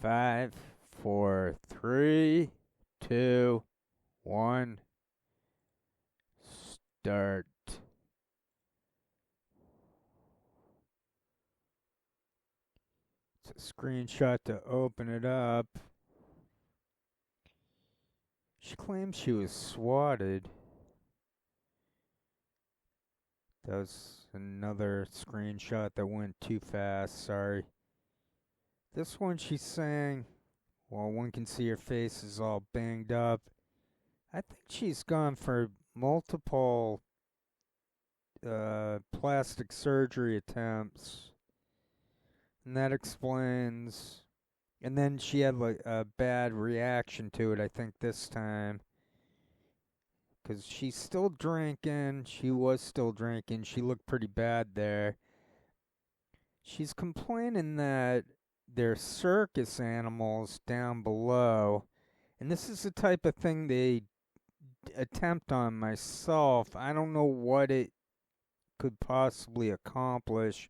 Five, four, three, two, one, start. It's a screenshot to open it up. She claims she was swatted. That was another screenshot that went too fast, sorry. This one she's saying, well, one can see her face is all banged up. I think she's gone for multiple plastic surgery attempts. And that explains. And then she had like a bad reaction to it, I think, this time. Because she's still drinking. She was still drinking. She looked pretty bad there. She's complaining that they're circus animals down below. And this is the type of thing they attempt on myself. I don't know what it could possibly accomplish.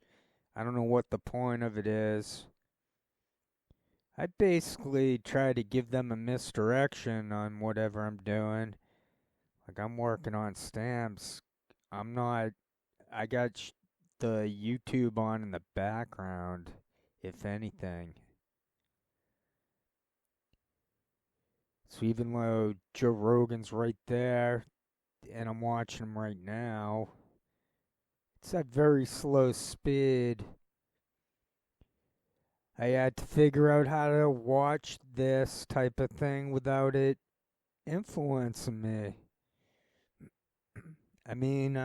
I don't know what the point of it is. I basically try to give them a misdirection on whatever I'm doing. Like I'm working on stamps. I got the YouTube on in the background, if anything. So even though Joe Rogan's right there, and I'm watching him right now, it's at very slow speed. I had to figure out how to watch this type of thing without it influencing me. I mean,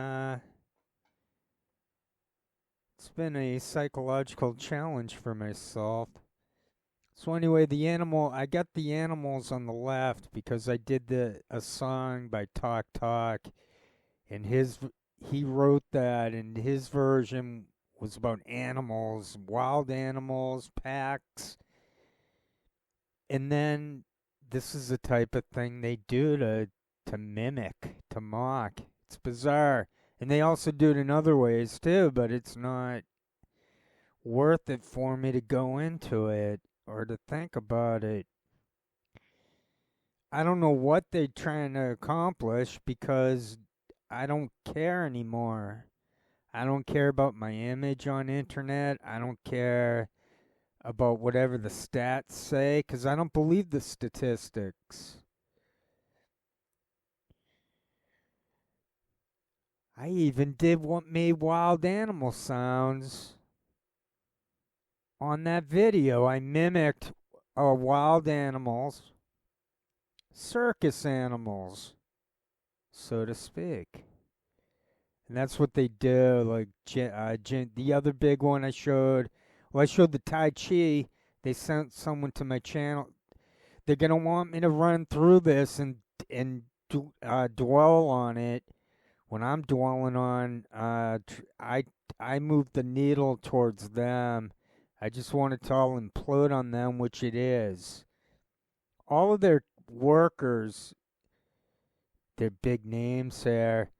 it's been a psychological challenge for myself. So anyway, I got the animals on the left because I did a song by Talk Talk, and he wrote that, and his version was about animals, wild animals, packs, and then this is the type of thing they do to mimic, to mock. It's bizarre, and they also do it in other ways too, but it's not worth it for me to go into it or to think about it. I don't know what they're trying to accomplish because I don't care anymore. I don't care about my image on internet. I don't care about whatever the stats say because I don't believe the statistics. I even did what made wild animal sounds on that video. I mimicked wild animals, circus animals, so to speak. And that's what they do. Like the other big one I showed, well, I showed the Tai Chi. They sent someone to my channel. They're gonna want me to run through this and dwell on it. When I'm dwelling on, I move the needle towards them. I just want it to all implode on them, which it is. All of their workers, their big names there.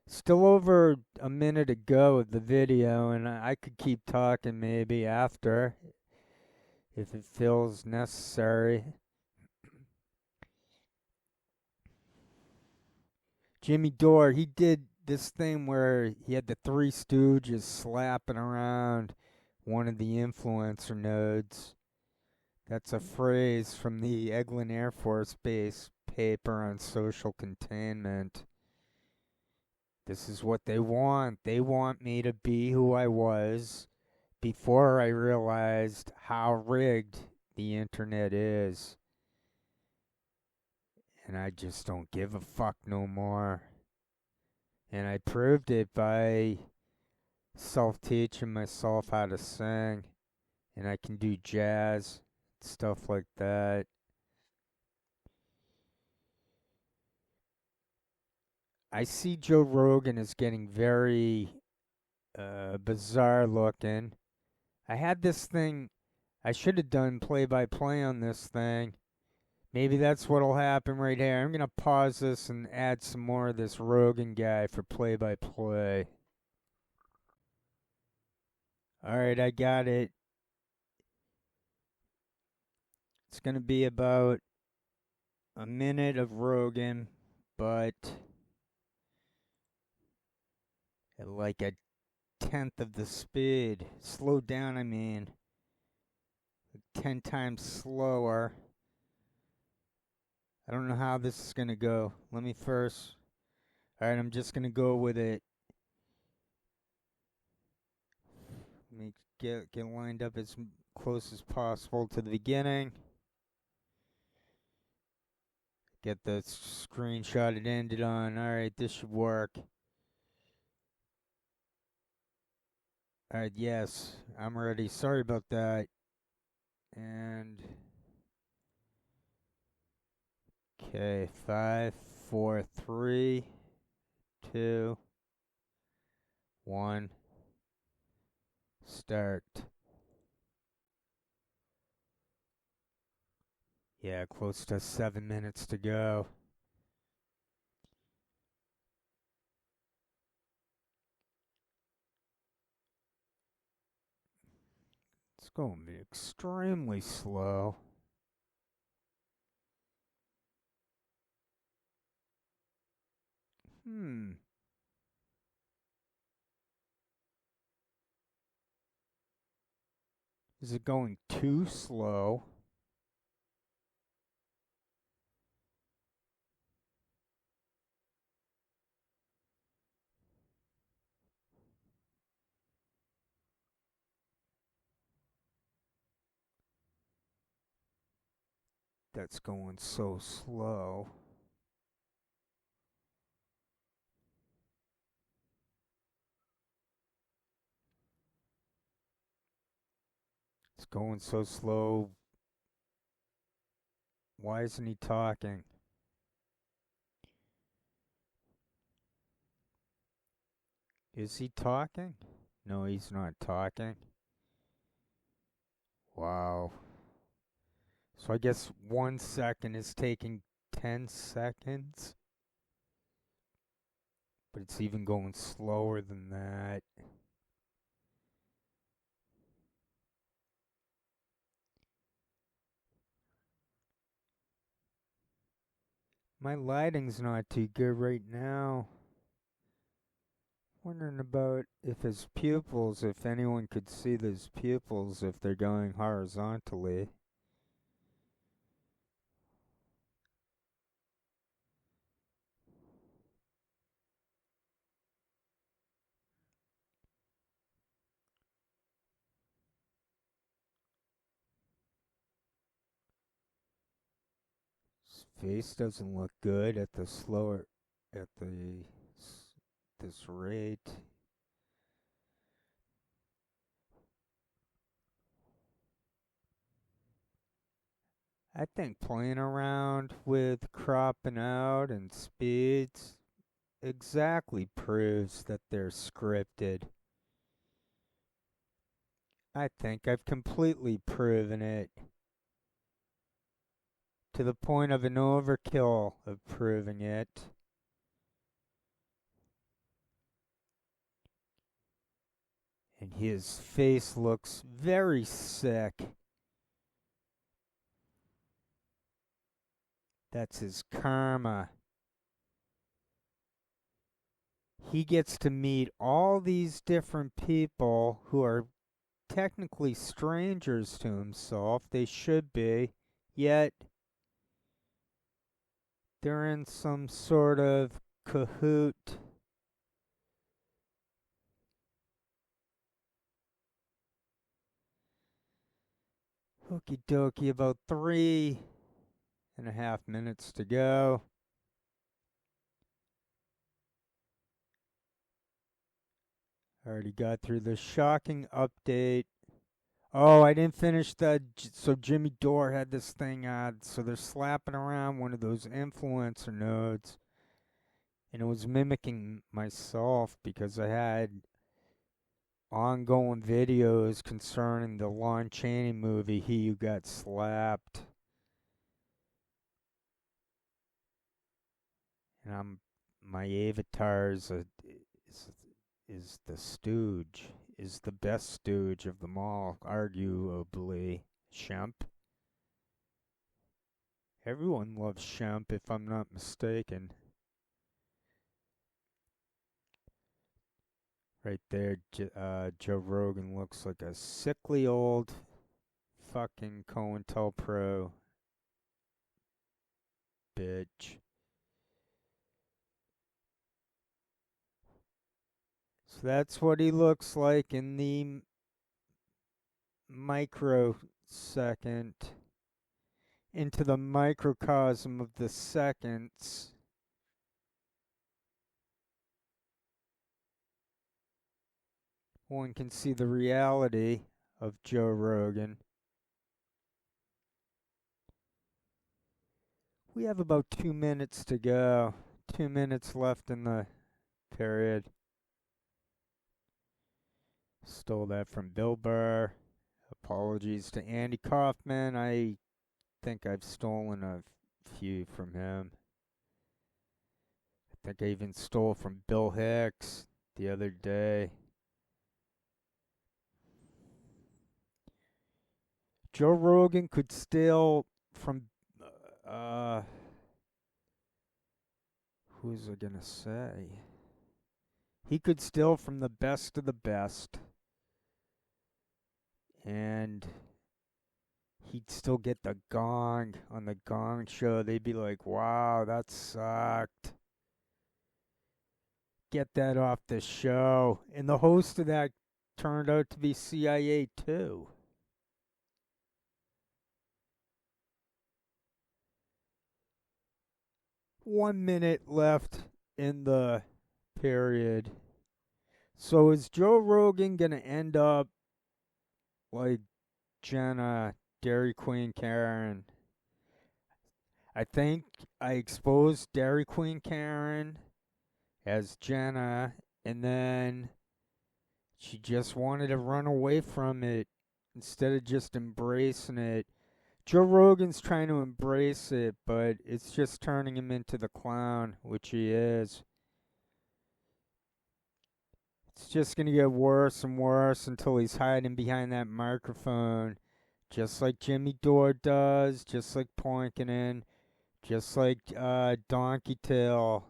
Still over a minute ago of the video, and I could keep talking maybe after if it feels necessary. Jimmy Dore, he did this thing where he had the Three Stooges slapping around one of the influencer nodes. That's a phrase from the Eglin Air Force Base paper on social containment. This is what they want. They want me to be who I was before I realized how rigged the internet is. And I just don't give a fuck no more. And I proved it by self-teaching myself how to sing. And I can do jazz, stuff like that. I see Joe Rogan is getting very bizarre looking. I had this thing, I should have done play-by-play on this thing. Maybe that's what'll happen right here. I'm going to pause this and add some more of this Rogan guy for play-by-play. Alright, I got it. It's going to be about a minute of Rogan, but at like a tenth of the speed. Slow down, I mean. 10 times slower. I don't know how this is going to go. Let me first. Alright, I'm just going to go with it. Let me get lined up as close as possible to the beginning. Get the screenshot it ended on. Alright, this should work. Alright, yes, I'm ready. Sorry about that. And okay, 5, 4, 3, 2, 1, start. Yeah, close to 7 minutes to go. It's going to be extremely slow. Is it going too slow? That's going so slow. It's going so slow. Why isn't he talking? Is he talking? No, he's not talking. Wow. So I guess 1 second is taking 10 seconds. But it's even going slower than that. My lighting's not too good right now. Wondering about if his pupils, if anyone could see those pupils if they're going horizontally. His face doesn't look good at the slower, at this rate. I think playing around with cropping out and speeds exactly proves that they're scripted. I think I've completely proven it to the point of an overkill of proving it. And his face looks very sick. That's his karma. He gets to meet all these different people who are technically strangers to himself. They should be. Yet, they're in some sort of cahoot. Okie dokie, about 3.5 minutes to go. Already got through the shocking update. Oh, I didn't finish so Jimmy Dore had this thing on, so they're slapping around one of those influencer nodes. And it was mimicking myself because I had ongoing videos concerning the Lon Chaney movie, He Who Got Slapped. And my avatar is the stooge, is the best stooge of them all, arguably Shemp. Everyone loves Shemp, if I'm not mistaken. Right there, Joe Rogan looks like a sickly old fucking COINTELPRO bitch. So that's what he looks like in the microsecond, into the microcosm of the seconds. One can see the reality of Joe Rogan. We have about 2 minutes to go. 2 minutes left in the period. Stole that from Bill Burr. Apologies to Andy Kaufman. I think I've stolen a few from him. I think I even stole from Bill Hicks the other day. Joe Rogan could steal from, who's I gonna say? He could steal from the best of the best, and he'd still get the gong on the Gong Show. They'd be like, wow, that sucked. Get that off the show. And the host of that turned out to be CIA too. One minute left in the period. So is Joe Rogan gonna end up like Jenna, Dairy Queen Karen? I think I exposed Dairy Queen Karen as Jenna, and then she just wanted to run away from it instead of just embracing it. Joe Rogan's trying to embrace it, but it's just turning him into the clown, which he is. It's just going to get worse and worse until he's hiding behind that microphone, just like Jimmy Dore does, just like Poinkinen, just like Donkey Tail.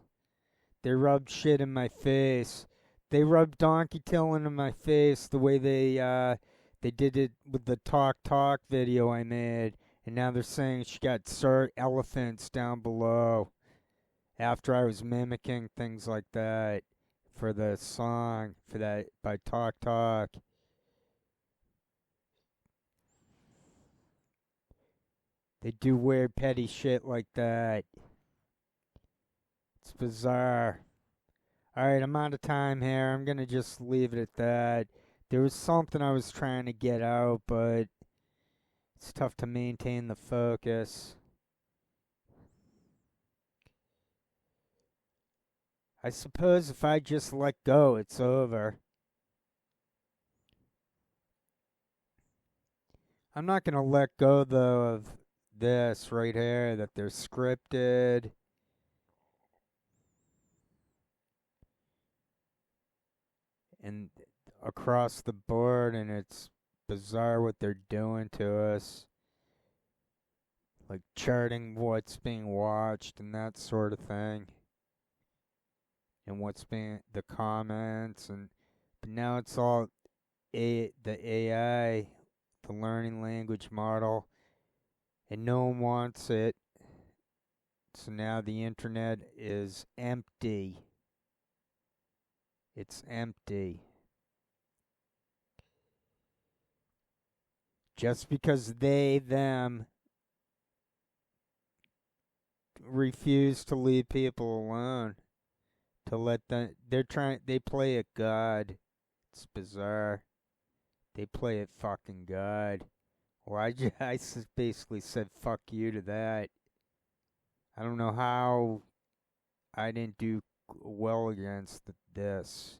They rubbed shit in my face. They rubbed Donkey Tail into my face the way they did it with the Talk video I made, and now they're saying she got elephants down below after I was mimicking things like that for the song for that by Talk. They do weird petty shit like that. It's bizarre. Alright, I'm out of time here. I'm gonna just leave it at that. There was something I was trying to get out, but it's tough to maintain the focus. I suppose if I just let go, it's over. I'm not gonna let go, though, of this right here, that they're scripted. And across the board, and it's bizarre what they're doing to us. Like charting what's being watched and that sort of thing. And what's being the comments, and but now it's all the AI, the learning language model, and no one wants it. So now the internet is empty. It's empty. Just because them refuse to leave people alone, to let them, they play at God. It's bizarre. They play at fucking God. Well, I basically said fuck you to that. I don't know how I didn't do well against this.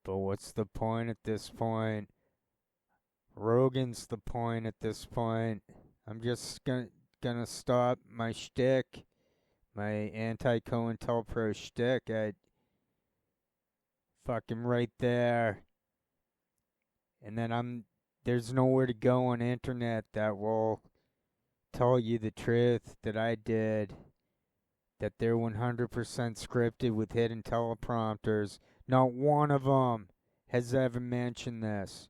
But what's the point at this point? Rogan's the point at this point. I'm just gonna stop my shtick, my anti-COINTELPRO shtick at fucking right there. And then there's nowhere to go on internet that will tell you the truth that I did, that they're 100% scripted with hidden teleprompters. Not one of them has ever mentioned this.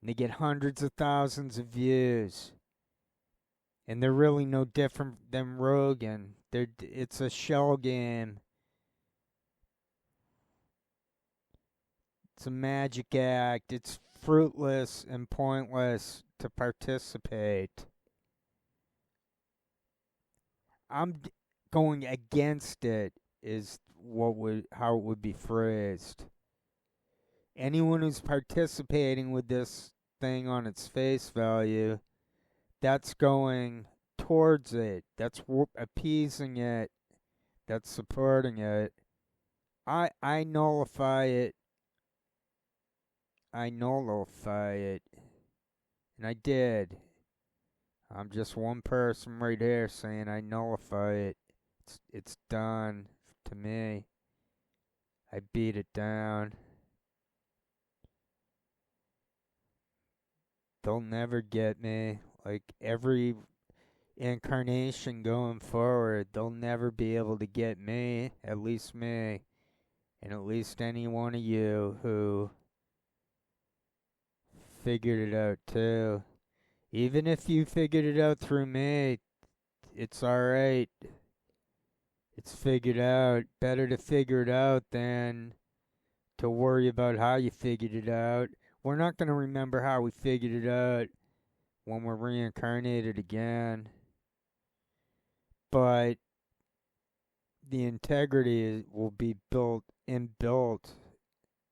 And they get hundreds of thousands of views. And they're really no different than Rogan. It's a shell game. It's a magic act. It's fruitless and pointless to participate. I'm going against it is how it would be phrased. Anyone who's participating with this thing on its face value, that's going towards it. That's appeasing it. That's supporting it. I nullify it. I nullify it. And I did. I'm just one person right here saying I nullify it. It's done to me. I beat it down. They'll never get me. Like every incarnation going forward, they'll never be able to get me. At least me. And at least any one of you who figured it out too. Even if you figured it out through me, it's alright. It's figured out. Better to figure it out than to worry about how you figured it out. We're not going to remember how we figured it out when we're reincarnated again. But the integrity will be inbuilt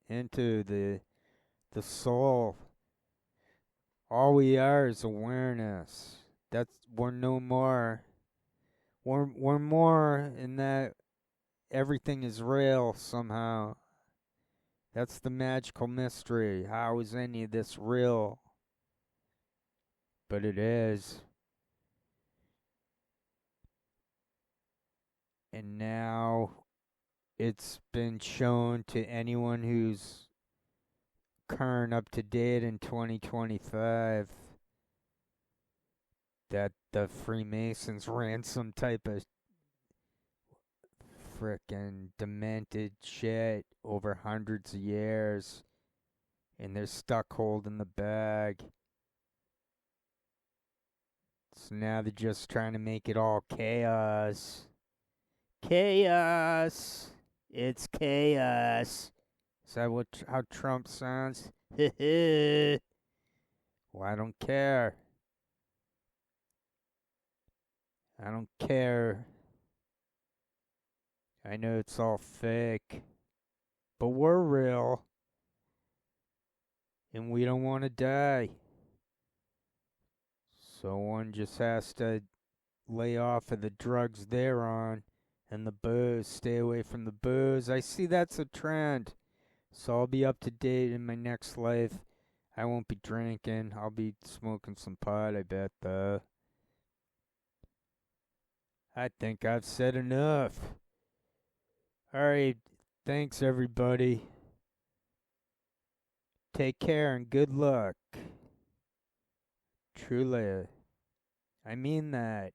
into the soul. All we are is awareness. We're no more. We're more in that everything is real somehow. That's the magical mystery. How is any of this real? But it is. And now it's been shown to anyone who's current up to date in 2025 that the Freemasons ran some type of frickin' demented shit over hundreds of years, and they're stuck holding the bag. So now they're just trying to make it all chaos. Chaos! It's chaos. Is that how Trump sounds? Well, I don't care. I don't care. I know it's all fake, but we're real, and we don't want to die. So one just has to lay off of the drugs they're on and the booze. Stay away from the booze. I see that's a trend. So I'll be up to date in my next life. I won't be drinking. I'll be smoking some pot, I bet, though. I think I've said enough. Alright, thanks everybody. Take care and good luck. Truly, I mean that.